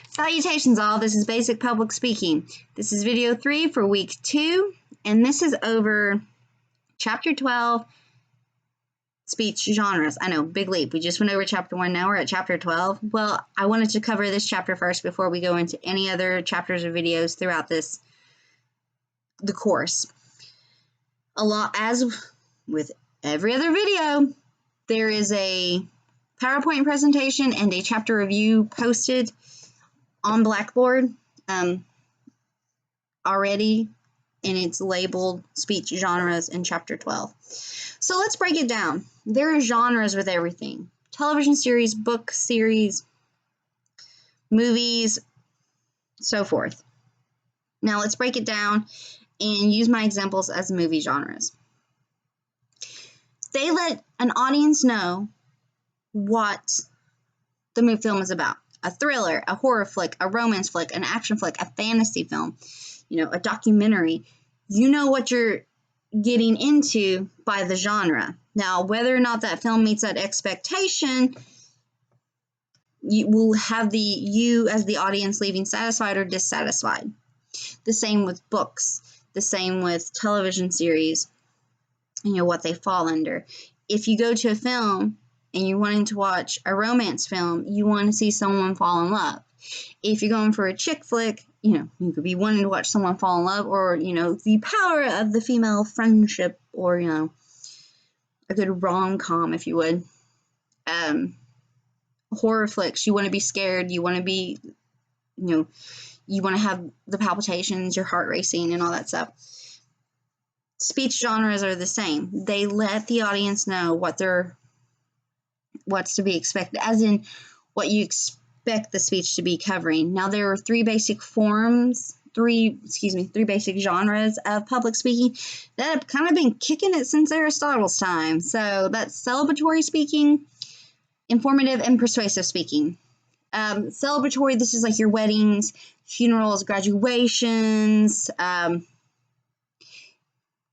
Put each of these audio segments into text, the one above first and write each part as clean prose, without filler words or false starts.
Salutations all, this is Basic Public Speaking. This is video 3 for week 2, and this is over chapter 12, speech genres. I know, big leap. We just went over chapter 1, now we're at chapter 12. Well, I wanted to cover this chapter first before we go into any other chapters or videos throughout the course. As with every other video, there is a PowerPoint presentation and a chapter review posted on Blackboard already, and it's labeled speech genres in chapter 12. So let's break it down. There are genres with everything: television series, book series, movies, so forth. Now let's break it down and use my examples as movie genres. They let an audience know what the movie film is about. A thriller, a horror flick, a romance flick, an action flick, a fantasy film, a documentary. You know what you're getting into by the genre. Now, whether or not that film meets that expectation, you will have you as the audience leaving satisfied or dissatisfied. The same with books, the same with television series, what they fall under. If you go to a film and you're wanting to watch a romance film, you want to see someone fall in love. If you're going for a chick flick, you could be wanting to watch someone fall in love, or, the power of the female friendship, or, a good rom-com, if you would. Horror flicks, you want to be scared, you want to be, you want to have the palpitations, your heart racing, and all that stuff. Speech genres are the same. They let the audience know what's to be expected, as in what you expect the speech to be covering. Now, there are three basic genres of public speaking that have kind of been kicking it since Aristotle's time. So that's celebratory speaking, informative, and persuasive speaking. Celebratory, this is like your weddings, funerals, graduations,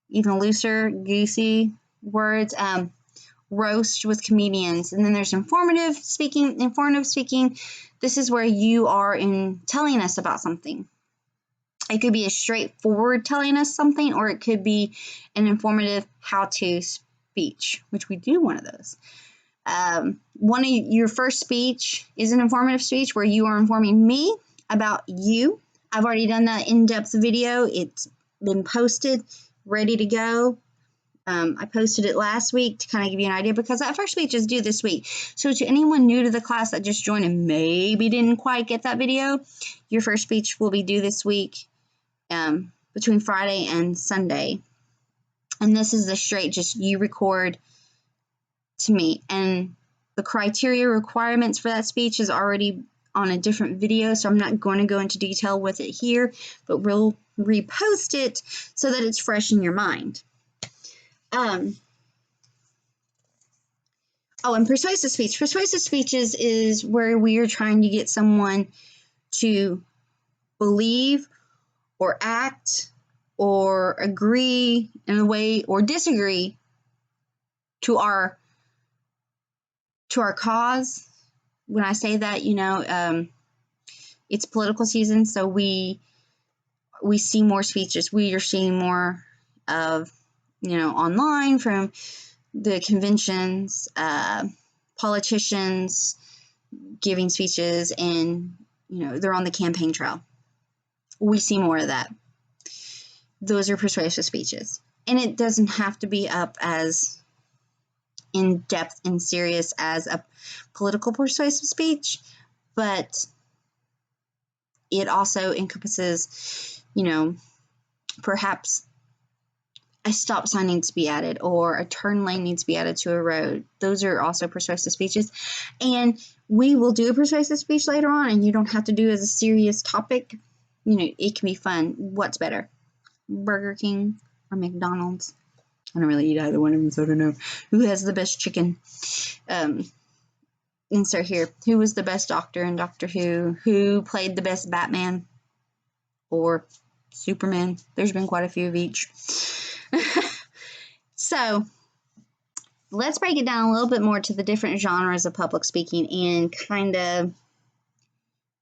even looser, goosey words, roast with comedians. And then there's informative speaking. This is where you are telling us about something. It could be a straightforward telling us something, or it could be an informative how-to speech, which we do one of those. One of your first speech is an informative speech where you are informing me about you. I've already done that in-depth video. It's been posted, ready to go. I posted it last week to kind of give you an idea, because that first speech is due this week. So to anyone new to the class that just joined and maybe didn't quite get that video, your first speech will be due this week, between Friday and Sunday. And this is the straight, just you record to me. And the criteria requirements for that speech is already on a different video, so I'm not going to go into detail with it here, but we'll repost it so that it's fresh in your mind. And persuasive speech. Persuasive speeches is where we are trying to get someone to believe or act or agree in a way, or disagree to our cause. When I say that, it's political season, so we see more speeches. We are seeing more of, online from the conventions, politicians giving speeches, and, they're on the campaign trail. We see more of that. Those are persuasive speeches. And it doesn't have to be up as in-depth and serious as a political persuasive speech, but it also encompasses, perhaps a stop sign needs to be added, or a turn lane needs to be added to a road. Those are also persuasive speeches. And we will do a persuasive speech later on, and you don't have to do it as a serious topic. It can be fun. What's better, Burger King or McDonald's? I don't really eat either one of them, so I don't know. Who has the best chicken? Insert here. Who was the best doctor in Doctor Who? Who played the best Batman or Superman? There's been quite a few of each. So let's break it down a little bit more to the different genres of public speaking and kind of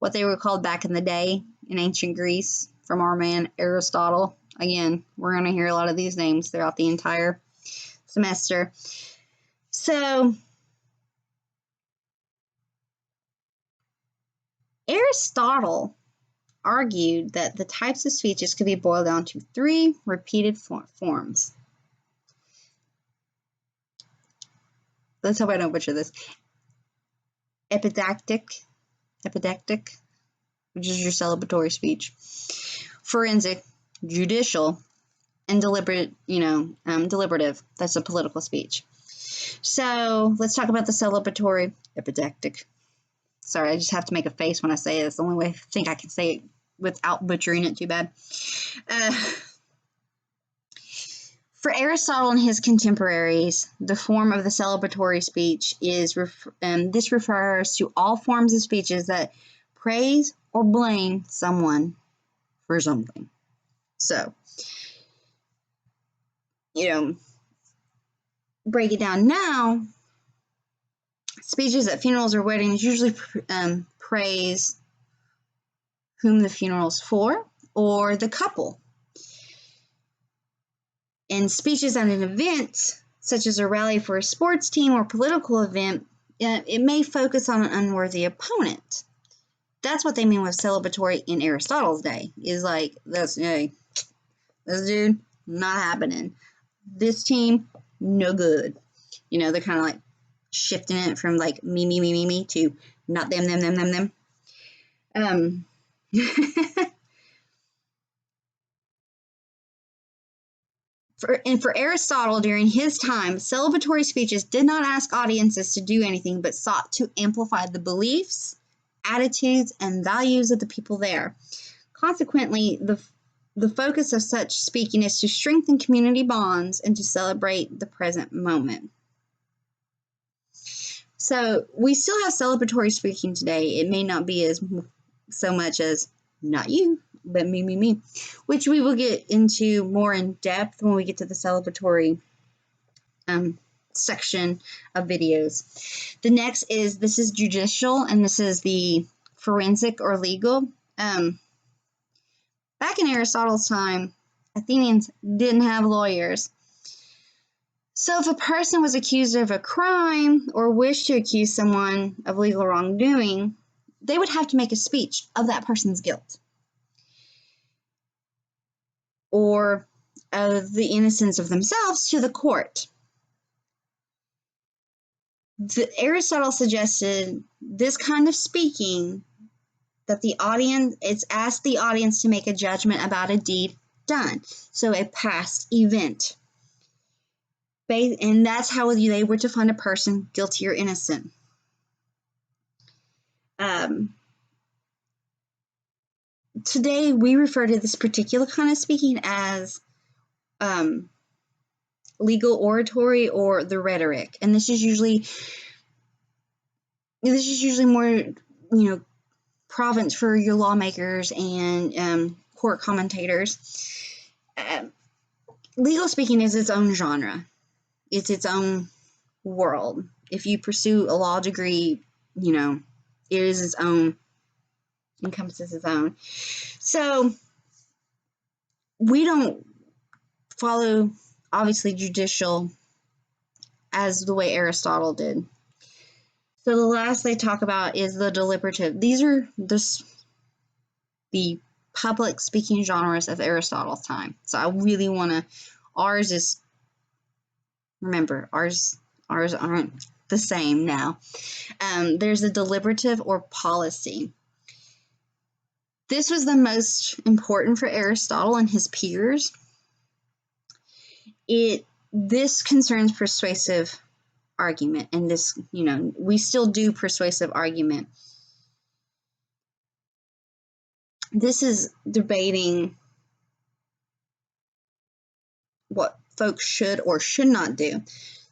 what they were called back in the day in ancient Greece from our man Aristotle. Again, we're going to hear a lot of these names throughout the entire semester. So, Aristotle argued that the types of speeches could be boiled down to 3 repeated forms. Let's hope I don't butcher this. Epidactic, which is your celebratory speech. Forensic, judicial, and deliberative. That's a political speech. So let's talk about the celebratory epidactic. Sorry, I just have to make a face when I say it. It's the only way I think I can say it without butchering it too bad. For Aristotle and his contemporaries, the form of the celebratory speech is, this refers to all forms of speeches that praise or blame someone for something. So, break it down now. Speeches at funerals or weddings usually praise whom the funeral's for or the couple. And speeches at an event, such as a rally for a sports team or political event, it may focus on an unworthy opponent. That's what they mean with celebratory in Aristotle's day. Is like, this dude, not happening. This team, no good. They're kind of like shifting it from like me to not them. For Aristotle, during his time, celebratory speeches did not ask audiences to do anything, but sought to amplify the beliefs, attitudes, and values of the people there. Consequently, the focus of such speaking is to strengthen community bonds and to celebrate the present moment. So we still have celebratory speaking today. It may not be as so much as not you, but me, which we will get into more in depth when we get to the celebratory section of videos. The next this is judicial, and this is the forensic or legal. Back in Aristotle's time, Athenians didn't have lawyers. So if a person was accused of a crime or wished to accuse someone of legal wrongdoing, they would have to make a speech of that person's guilt or of the innocence of themselves to the court. Aristotle suggested this kind of speaking that it's asked the audience to make a judgment about a deed done, so a past event. And that's how they were to find a person guilty or innocent. Today, we refer to this particular kind of speaking as legal oratory or the rhetoric, and this is usually more, province for your lawmakers and court commentators. Legal speaking is its own genre. It's its own world. If you pursue a law degree, it is its own, encompasses its own. So we don't follow, obviously, judicial as the way Aristotle did. So the last they talk about is the deliberative. These are the public speaking genres of Aristotle's time. So I really want to, remember, ours aren't the same now. There's a deliberative or policy. This was the most important for Aristotle and his peers. This concerns persuasive argument, and this, we still do persuasive argument. This is debating what folks should or should not do.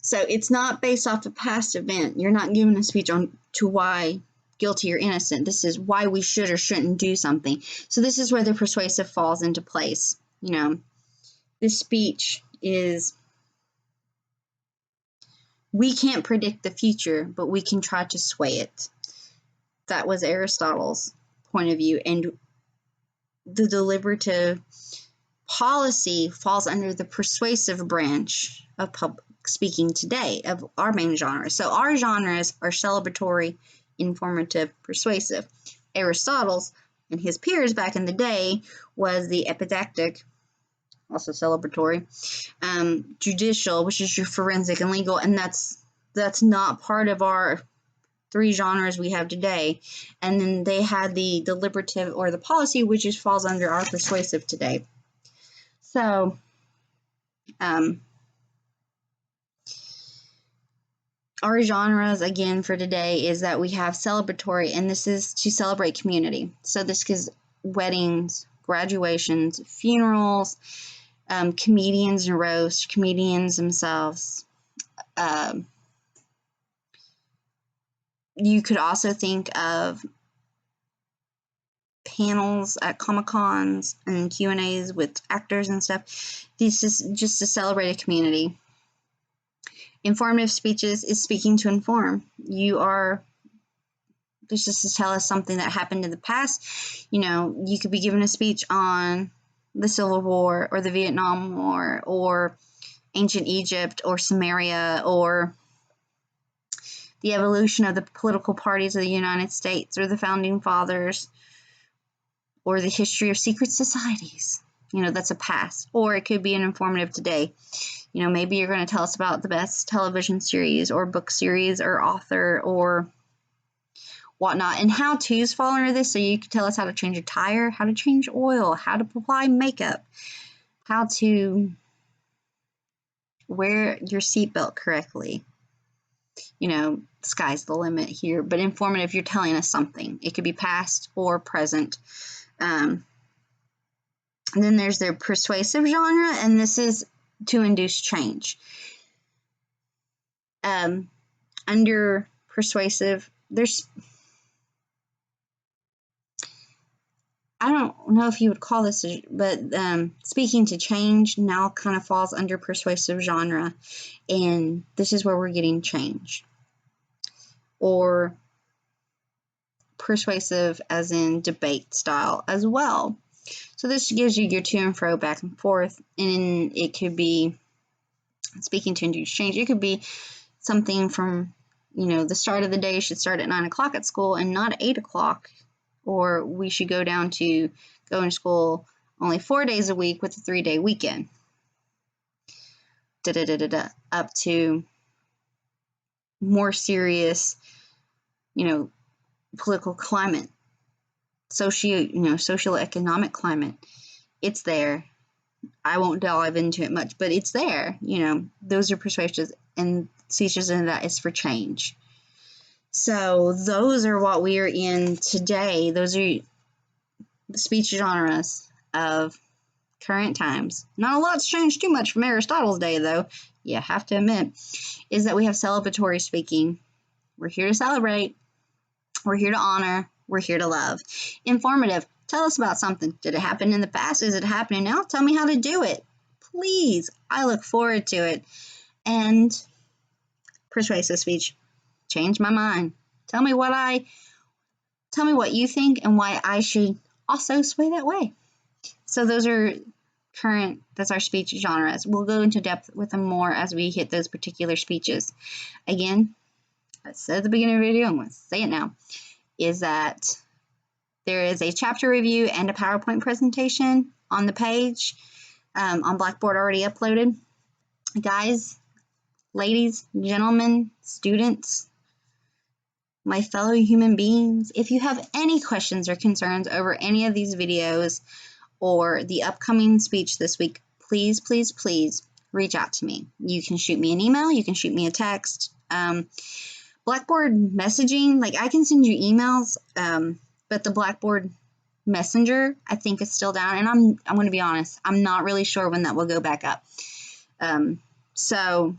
So it's not based off a past event. You're not giving a speech to why guilty or innocent. This is why we should or shouldn't do something. So this is where the persuasive falls into place. This speech is, we can't predict the future, but we can try to sway it. That was Aristotle's point of view, and the deliberative policy falls under the persuasive branch of public speaking today, of our main genres. So our genres are celebratory, informative, persuasive. Aristotle's and his peers back in the day was the epidactic, also celebratory, judicial, which is your forensic and legal, and that's not part of our three genres we have today. And then they had the deliberative or the policy, which just falls under our persuasive today. So, our genres again for today is that we have celebratory, and this is to celebrate community. So this is weddings, graduations, funerals, comedians and roast, comedians themselves. You could also think of panels at Comic-Cons and Q&As with actors and stuff. This is just to celebrate a community. Informative speeches is speaking to inform. This is to tell us something that happened in the past. You could be given a speech on the Civil War or the Vietnam War or ancient Egypt or Samaria or the evolution of the political parties of the United States or the Founding Fathers or the history of secret societies. That's a past. Or it could be an informative today. Maybe you're going to tell us about the best television series or book series or author or whatnot. And how-tos fall under this. So you can tell us how to change a tire, how to change oil, how to apply makeup, how to wear your seatbelt correctly. Sky's the limit here. But informative, you're telling us something. It could be past or present. And then there's their persuasive genre, and this is to induce change. Under persuasive, I don't know if you would call this, but speaking to change now kind of falls under persuasive genre, and this is where we're getting change. Or persuasive as in debate style as well. So this gives you your to and fro, back and forth, and it could be speaking to induce change. It could be something from, the start of the day should start at 9 o'clock at school and not at 8 o'clock, or we should go down to going to school only 4 days a week with a 3-day weekend. Up to more serious, political climate, socioeconomic climate. It's there. I won't dive into it much, but it's there. Those are persuasives, and speeches in that is for change. So those are what we are in today. Those are the speech genres of current times. Not a lot's changed too much from Aristotle's day, though. You have to admit, is that we have celebratory speaking. We're here to celebrate. We're here to honor. We're here to love. Informative. Tell us about something. Did it happen in the past? Is it happening now? Tell me how to do it. Please. I look forward to it. And persuasive speech. Change my mind. Tell me what you think and why I should also sway that way. So those are that's our speech genres. We'll go into depth with them more as we hit those particular speeches. Again, I said at the beginning of the video, I'm going to say it now, is that there is a chapter review and a PowerPoint presentation on the page, on Blackboard already uploaded. Guys, ladies, gentlemen, students, my fellow human beings, if you have any questions or concerns over any of these videos or the upcoming speech this week, please, please, please reach out to me. You can shoot me an email. You can shoot me a text. Blackboard messaging, I can send you emails, but the Blackboard Messenger, I think, is still down. And I'm going to be honest, I'm not really sure when that will go back up. So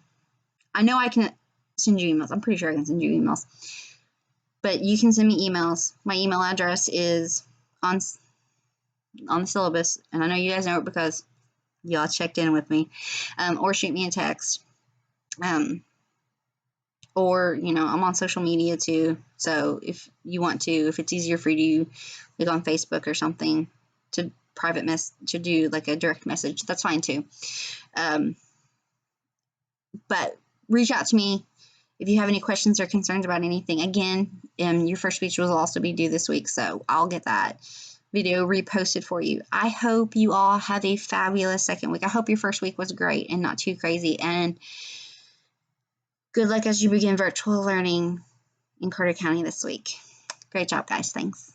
I know I can send you emails. I'm pretty sure I can send you emails. But you can send me emails. My email address is on the syllabus, and I know you guys know it because y'all checked in with me. Or shoot me a text. Or, I'm on social media too. So if you want to, if it's easier for you, like on Facebook or something, to to do like a direct message, that's fine too. But reach out to me if you have any questions or concerns about anything. Again, your first speech will also be due this week, so I'll get that video reposted for you. I hope you all have a fabulous second week. I hope your first week was great and not too crazy. And good luck as you begin virtual learning in Carter County this week. Great job, guys. Thanks.